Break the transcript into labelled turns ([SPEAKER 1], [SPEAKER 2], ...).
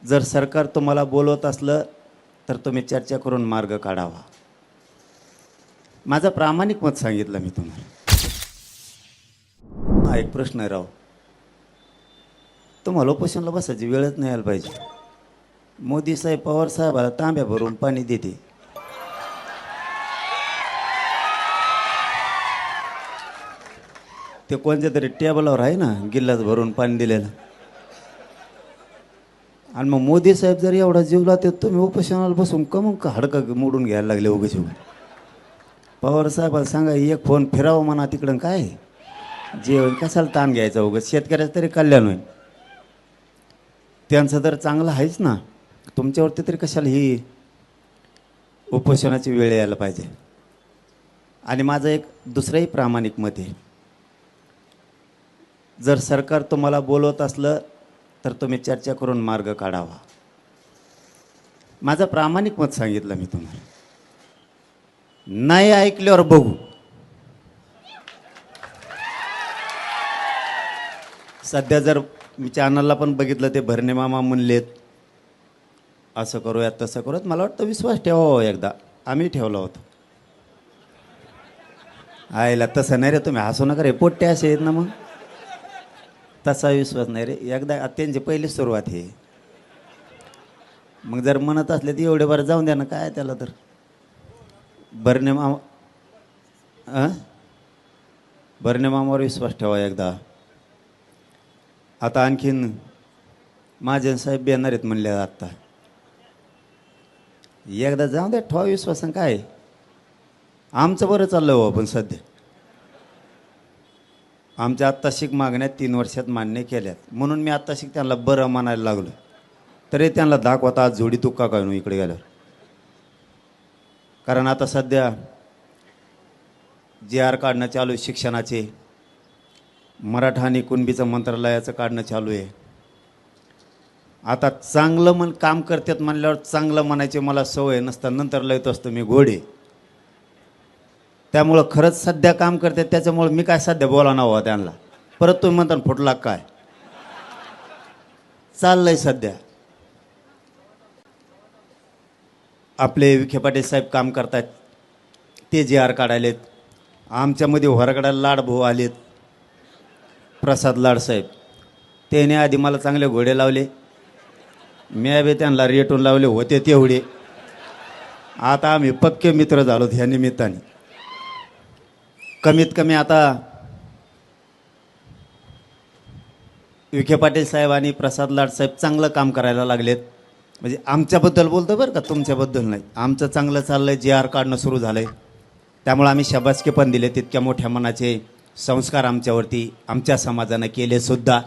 [SPEAKER 1] जर सरकार तुम्हाला बोलवत असलं तर तुम्ही चर्चा करून मार्ग काढावा. माझं प्रामाणिक मत सांगितलं मी तुम्हाला. हा एक प्रश्न आहे राव, तुम्हाला उपोषणाला बसायची वेळच नाही यायला पाहिजे. मोदी साहेब पवार साहेबाला तांब्या भरून पाणी देते. ते कोणत्या तरी टेबलावर आहे ना गिल्लास भरून पाणी दिलेलं. आणि मग मोदी साहेब जर एवढा जीव लावते तुम्ही उपोषणाला बसून कमून का हडकं मोडून घ्यायला लागले उगाच. पवार साहेबाला सांगा एक फोन फिरावं म्हणा तिकडं, काय जेवण कशाला ताण घ्यायचा उगाच, शेतकऱ्याचं तरी कल्याण होईल. त्यांचं तर चांगलं आहेच ना, तुमच्यावरती तरी कशाला ही उपोषणाची वेळ यायला पाहिजे. आणि माझं एक दुसरंही प्रामाणिक मत आहे, जर सरकार तुम्हाला बोलवत असलं तर तुम्ही चर्चा करून मार्ग काढावा. माझं प्रामाणिक मत सांगितलं मी तुम्हाला. नाही ऐकल्यावर बघू. सध्या जर मी चॅनलला पण बघितलं ते भरणे मामा म्हणलेत असं करूयात तसं करूयात, मला वाटतं विश्वास ठेवावा एकदा. आम्ही ठेवला होता. आयला तसं नाही रे, तुम्ही हसू नका रे, पोट्टे असे आहेत ना, मग तसा विश्वास नाही रे. एकदा त्यांची पहिली सुरुवात आहे. मग जर म्हणत असले तर एवढे बरं जाऊन द्या ना, काय त्याला. तर भरणे मामा भरणे मामावर विश्वास ठेवा एकदा. आता आणखीन महाजन साहेब येणार आहेत म्हणले आत्ता. एकदा जाऊन द्या, ठेवा विश्वासन. काय आमचं बरं चाललं हो, पण सध्या आमच्या आत्ताशिक मागण्यात 3 वर्षात मान्य केल्यात, म्हणून मी आत्ताशिक त्यांना बरं म्हणायला लागलो. तरी त्यांना दाखवता आज जोडी तुक्का काय इकडे गेल्यावर. कारण आता सध्या JR काढणं चालू आहे शिक्षणाचे, मराठा आणि कुणबीचं मंत्रालयाचं काढणं चालू आहे. आता चांगलं काम करतात म्हणल्यावर चांगलं म्हणायचे मला सवय नसतं, नंतर लयत असतो मी घोडे. त्यामुळं खरंच सध्या काम करतात, त्याच्यामुळं मी काय सध्या बोला ना हवा त्यांना. परत तुम्ही म्हणता फुटला काय चाललंय सध्या. आपले विखे पाटील साहेब काम करतात, ते JR काढायलेत. आमच्यामध्ये होराकडाला लाडभाऊ आलेत, प्रसाद लाड साहेब. त्याने आधी मला चांगले घोडे लावले, मी बी त्यांना रेटून लावले होते तेवढे. आता आम्ही पक्के मित्र झालो ह्या निमित्ताने. कमीत कमी आता विखे पाटील साहेब आणि प्रसाद लाड साहेब चांगलं काम करायला लागलेत. म्हणजे आमच्याबद्दल बोलतो बरं का, तुमच्याबद्दल नाही. आमचं चांगलं चाललं आहे, JR काढणं सुरू झालं आहे. त्यामुळे आम्ही शाबासकी पण दिले. तितक्या मोठ्या मनाचे संस्कार आमच्यावरती आमच्या समाजानं केले सुद्धा.